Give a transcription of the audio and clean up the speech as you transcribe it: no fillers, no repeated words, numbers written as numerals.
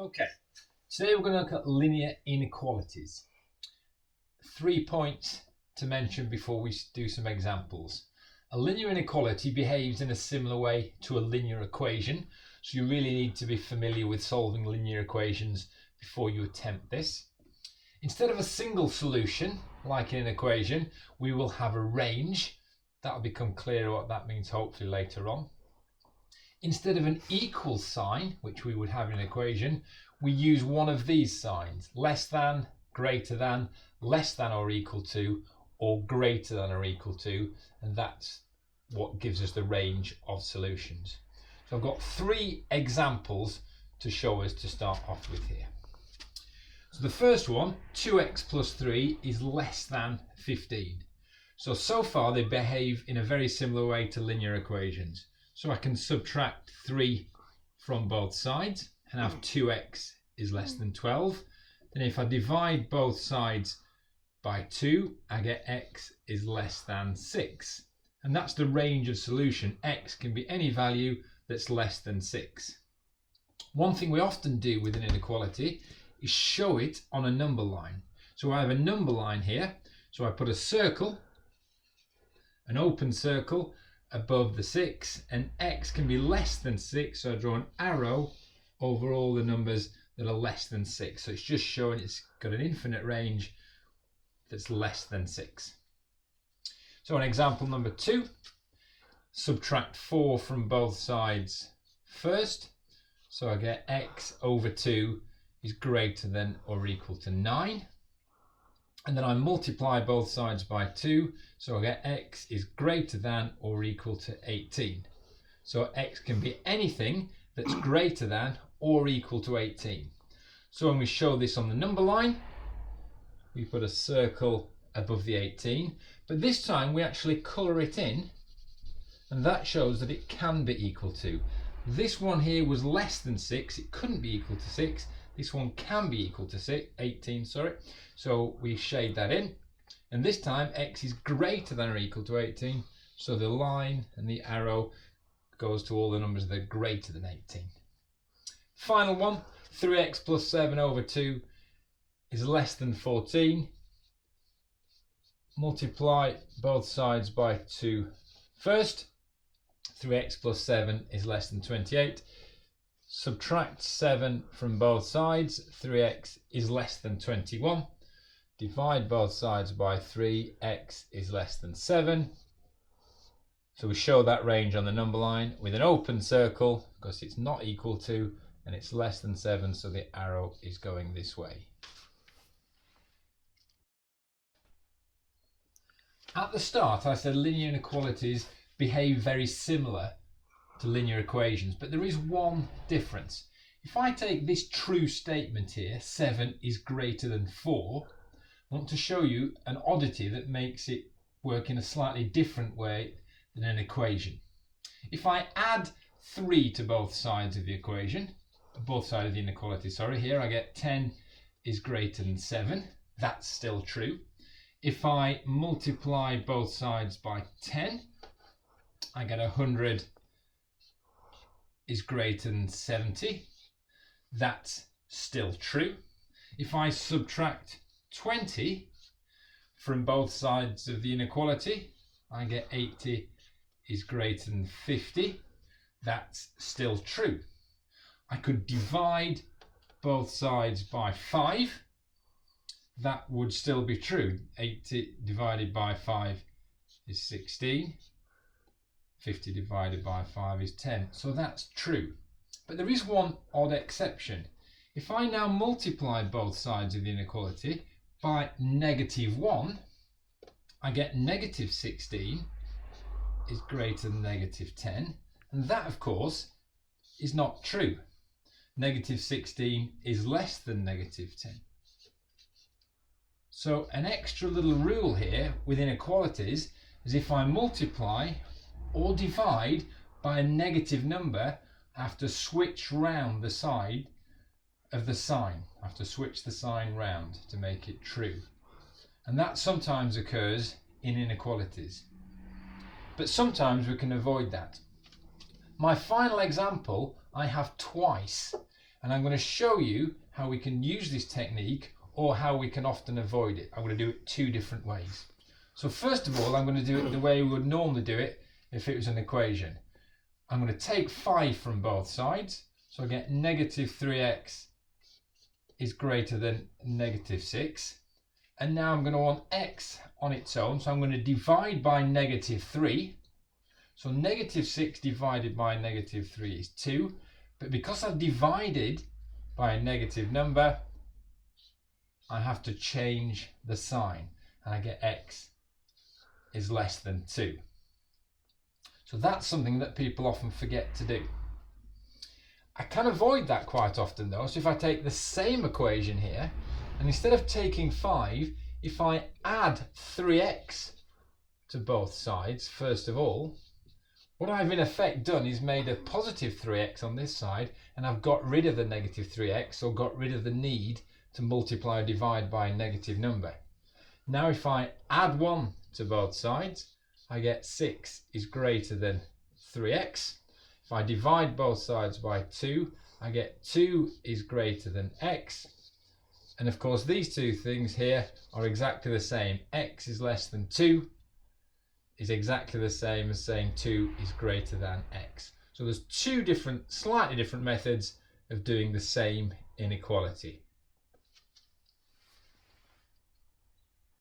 Okay, today we're going to look at linear inequalities. 3 points to mention before we do some examples. A linear inequality behaves in a similar way to a linear equation, so you really need to be familiar with solving linear equations before you attempt this. Instead of a single solution, like in an equation, we will have a range. That'll become clearer what that means hopefully later on. Instead of an equal sign, which we would have in an equation, we use one of these signs: less than, greater than, less than or equal to, or greater than or equal to, and that's what gives us the range of solutions. So I've got 3 examples to show us to start off with here. So the first one, 2x plus 3 is less than 15. So far they behave in a very similar way to linear equations. So I can subtract 3 from both sides and have 2x is less than 12. Then if I divide both sides by 2, I get x is less than 6. And that's the range of solution. X can be any value that's less than 6. One thing we often do with an inequality is show it on a number line. So I have a number line here. So I put a circle, an open circle, above the 6, and x can be less than 6, so I draw an arrow over all the numbers that are less than 6. So it's just showing it's got an infinite range that's less than 6. So on example number 2, subtract 4 from both sides first. So I get x over 2 is greater than or equal to 9. And then I multiply both sides by 2, so I get x is greater than or equal to 18. So x can be anything that's greater than or equal to 18. So when we show this on the number line, we put a circle above the 18, but this time we actually colour it in, and that shows that it can be equal to. This one here was less than 6, it couldn't be equal to 6. This one can be equal to 18, so we shade that in, and this time x is greater than or equal to 18, so the line and the arrow goes to all the numbers that are greater than 18. Final one, 3x plus 7 over 2 is less than 14. Multiply both sides by 2 first. 3x plus 7 is less than 28. Subtract 7 from both sides, 3x is less than 21. Divide both sides by 3, x is less than 7. So we show that range on the number line with an open circle because it's not equal to and it's less than 7, so the arrow is going this way. At the start I said linear inequalities behave very similar to linear equations, but there is one difference. If I take this true statement here, 7 is greater than 4, I want to show you an oddity that makes it work in a slightly different way than an equation. If I add 3 to both sides of the equation, both sides of the inequality, here I get 10 is greater than 7. That's still true. If I multiply both sides by 10, I get 100 is greater than 70. That's still true. If I subtract 20 from both sides of the inequality, I get 80 is greater than 50. That's still true. I could divide both sides by 5. That would still be true. 80 divided by 5 is 16. 50 divided by 5 is 10. So that's true. But there is one odd exception. If I now multiply both sides of the inequality by -1, I get -16 is greater than -10. And that, of course, is not true. -16 is less than -10. So an extra little rule here with inequalities is if I multiply or divide by a negative number, I have to switch round the side of the sign. I have to switch the sign round to make it true. And that sometimes occurs in inequalities. But sometimes we can avoid that. My final example I have twice, And I'm going to show you how we can use this technique or how we can often avoid it. I'm going to do it 2 different ways. So first of all, I'm going to do it the way we would normally do it if it was an equation. I'm going to take 5 from both sides. So I get negative 3x is greater than negative 6. And now I'm going to want x on its own. So I'm going to divide by negative 3. So negative 6 divided by negative 3 is 2. But because I've divided by a negative number, I have to change the sign. And I get x is less than 2. So that's something that people often forget to do. I can avoid that quite often though. So if I take the same equation here, and instead of taking 5, if I add 3x to both sides, first of all, what I've in effect done is made a positive 3x on this side, and I've got rid of the negative 3x, or got rid of the need to multiply or divide by a negative number. Now if I add 1 to both sides, I get 6 is greater than 3x. If I divide both sides by 2, I get 2 is greater than x. And of course these 2 things here are exactly the same. X is less than 2 is exactly the same as saying 2 is greater than x. So there's 2 different, slightly different methods of doing the same inequality.